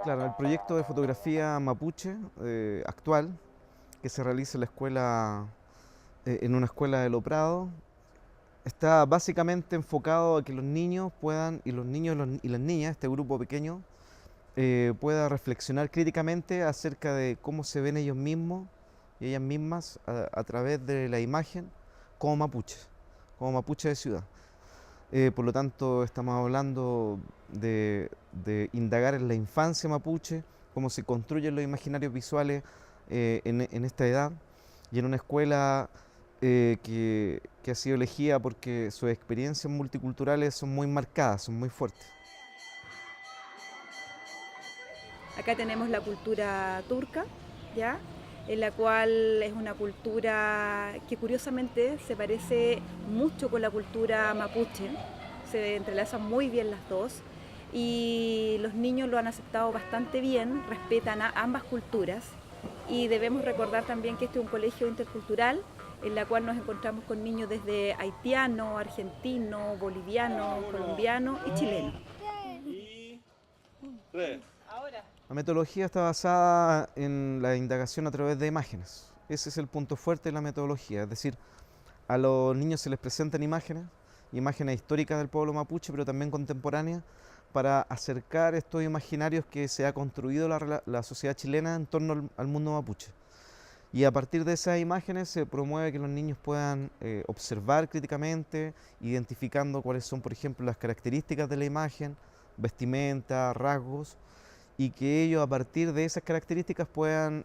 Claro, el proyecto de fotografía mapuche actual, que se realiza en la escuela, en una escuela de Loprado, está básicamente enfocado a que los niños puedan, y los niños y las niñas, este grupo pequeño, pueda reflexionar críticamente acerca de cómo se ven ellos mismos y ellas mismas a través de la imagen como mapuche de ciudad. Por lo tanto, estamos hablando de indagar en la infancia mapuche, cómo se construyen los imaginarios visuales en esta edad, y en una escuela que ha sido elegida porque sus experiencias multiculturales son muy marcadas, son muy fuertes. Acá tenemos la cultura turca, ¿ya? En la cual es una cultura que curiosamente se parece mucho con la cultura mapuche, se entrelazan muy bien las dos y los niños lo han aceptado bastante bien, respetan a ambas culturas y debemos recordar también que este es un colegio intercultural en la cual nos encontramos con niños desde haitiano, argentino, boliviano, colombiano y chileno. La metodología está basada en la indagación a través de imágenes. Ese es el punto fuerte de la metodología, es decir, a los niños se les presentan imágenes, imágenes históricas del pueblo mapuche, pero también contemporáneas, para acercar estos imaginarios que se ha construido la sociedad chilena en torno al mundo mapuche. Y a partir de esas imágenes se promueve que los niños puedan observar críticamente, identificando cuáles son, por ejemplo, las características de la imagen, vestimenta, rasgos, y que ellos a partir de esas características puedan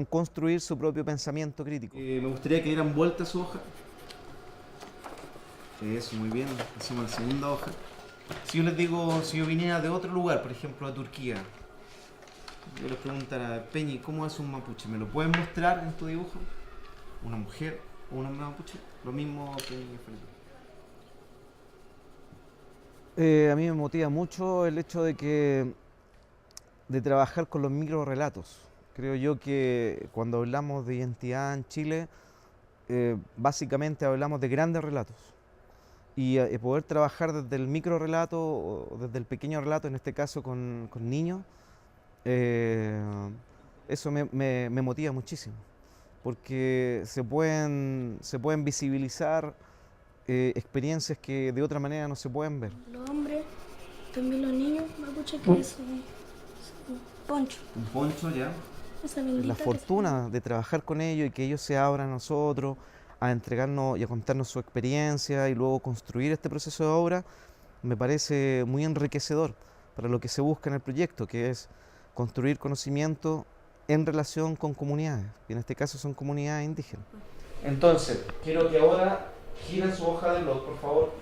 construir su propio pensamiento crítico. Me gustaría que dieran vuelta a su hoja. Eso, muy bien. Hacemos la segunda hoja. Si yo les digo, si yo viniera de otro lugar, por ejemplo de Turquía, yo les preguntara, Peñi, ¿cómo es un mapuche? ¿Me lo pueden mostrar en tu dibujo? ¿Una mujer o un hombre mapuche? Lo mismo Peñi y Felipe. A mí me motiva mucho el hecho de trabajar con los microrelatos. Creo yo que cuando hablamos de identidad en Chile, básicamente hablamos de grandes relatos. Y poder trabajar desde el microrelato o desde el pequeño relato, en este caso con niños, eso me motiva muchísimo, porque se pueden visibilizar experiencias que de otra manera no se pueden ver. Los hombres, también los niños mapuche, que es su poncho. Un poncho, ya. Esa La bendita fortuna de trabajar con ellos y que ellos se abran a nosotros, a entregarnos y a contarnos su experiencia y luego construir este proceso de obra, me parece muy enriquecedor para lo que se busca en el proyecto, que es construir conocimiento en relación con comunidades, y en este caso son comunidades indígenas. Entonces, quiero que ahora giren su hoja de blog, por favor,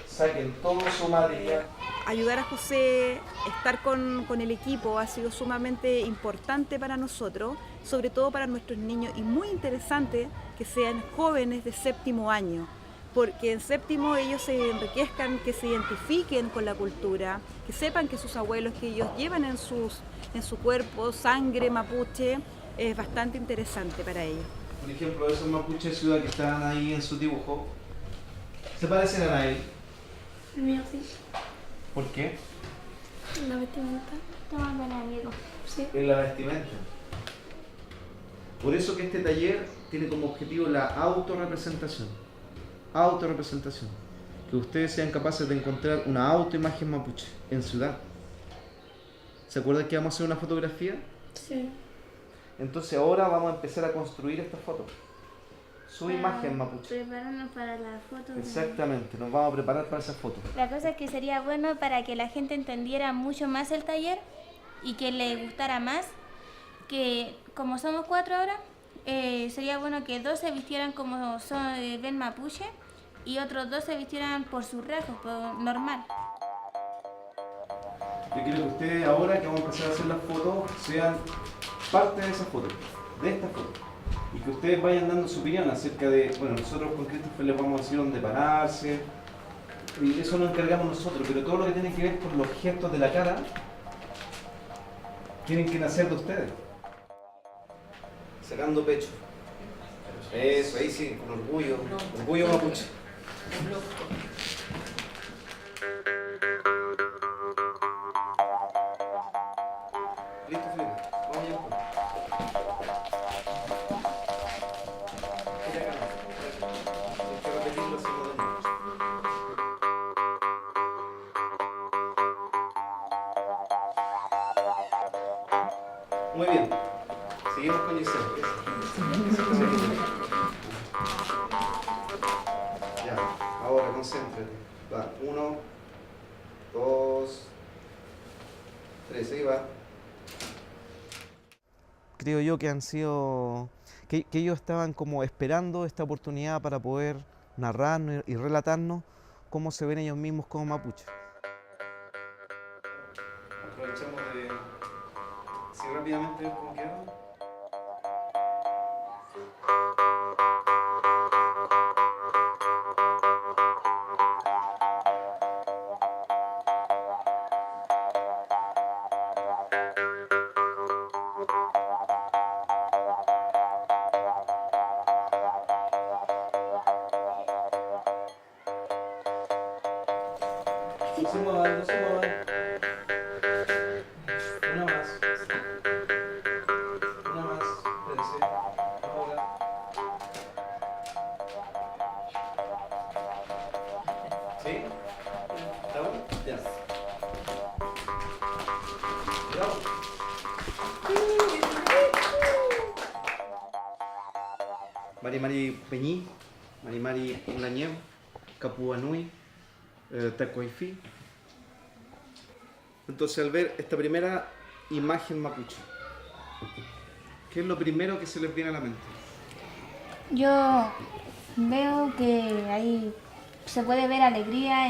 saquen todo su material. Ayudar a José, estar con el equipo ha sido sumamente importante para nosotros, sobre todo para nuestros niños, y muy interesante que sean jóvenes de séptimo año, porque en séptimo ellos se enriquezcan, que se identifiquen con la cultura, que sepan que sus abuelos, que ellos llevan en su cuerpo sangre mapuche, es bastante interesante para ellos. Por ejemplo, esos mapuches de ciudad que están ahí en su dibujo, ¿se parecen a él? El mío sí. ¿Por qué? La vestimenta. Toma buen amigo. Sí. En la vestimenta. Por eso que este taller tiene como objetivo la autorrepresentación. Autorrepresentación. Que ustedes sean capaces de encontrar una autoimagen mapuche en ciudad. ¿Se acuerdan que vamos a hacer una fotografía? Sí. Entonces ahora vamos a empezar a construir esta foto. Su imagen mapuche. Prepararnos para la foto. Exactamente, nos vamos a preparar para esa foto. La cosa es que sería bueno para que la gente entendiera mucho más el taller y que le gustara más, que como somos 4 ahora, sería bueno que 2 se vistieran como son, ven mapuche y otros 2 se vistieran por sus rasgos, por normal. Yo quiero que ustedes ahora que vamos a empezar a hacer las fotos sean parte de esa foto, de esta foto. Y que ustedes vayan dando su opinión acerca de, bueno, nosotros con Christopher les vamos a decir dónde pararse, y eso lo encargamos nosotros, pero todo lo que tiene que ver con los gestos de la cara, tienen que nacer de ustedes. Sacando pecho. Eso, ahí sí, con orgullo, orgullo mapuche. complica. Vamos allá. Mira acá. Hay que repetirlo así de nuevo. Muy bien. Seguimos con Giselle. Ya, ahora concéntrate. Va, 1, 2, 3, ahí va. Creo yo que han sido, que ellos estaban como esperando esta oportunidad para poder narrarnos y relatarnos cómo se ven ellos mismos como mapuches. Aprovechamos de, si rápidamente cómo quedaron. No se muevan, no se muevan. Una más. Una más. Espérense. Ahora. ¿Sí? ¿Estamos? Ya. Bravo. Mari Mari Peñí, Mari Mari Ulañev, Capuanui, Tacuaifi. Entonces, al ver esta primera imagen mapuche, ¿qué es lo primero que se les viene a la mente? Yo veo que ahí se puede ver alegría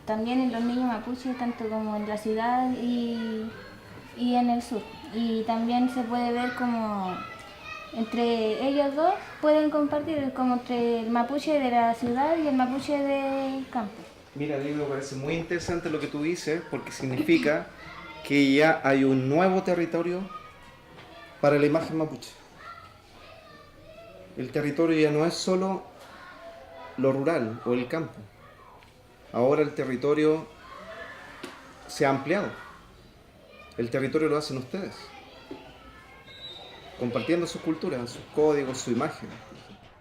también en los niños mapuches, tanto como en la ciudad y en el sur. Y también se puede ver como entre ellos dos pueden compartir, como entre el mapuche de la ciudad y el mapuche del campo. Mira, a mí me parece muy interesante lo que tú dices, porque significa que ya hay un nuevo territorio para la imagen mapuche. El territorio ya no es solo lo rural o el campo. Ahora el territorio se ha ampliado. El territorio lo hacen ustedes, compartiendo sus culturas, sus códigos, su imagen.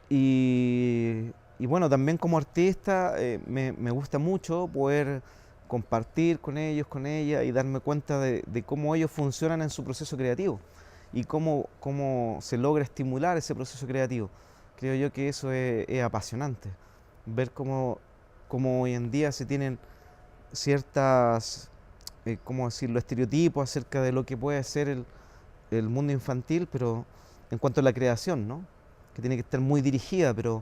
Y bueno, también como artista me gusta mucho poder compartir con ellos, con ella y darme cuenta de cómo ellos funcionan en su proceso creativo y cómo se logra estimular ese proceso creativo. Creo yo que eso es apasionante, ver cómo hoy en día se tienen ciertas, ¿cómo decirlo?, estereotipos acerca de lo que puede ser el mundo infantil, pero en cuanto a la creación, ¿no?, que tiene que estar muy dirigida, pero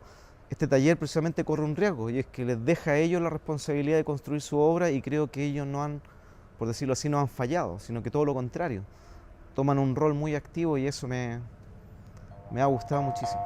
este taller precisamente corre un riesgo y es que les deja a ellos la responsabilidad de construir su obra y creo que ellos no han, por decirlo así, no han fallado, sino que todo lo contrario, toman un rol muy activo y eso me ha gustado muchísimo.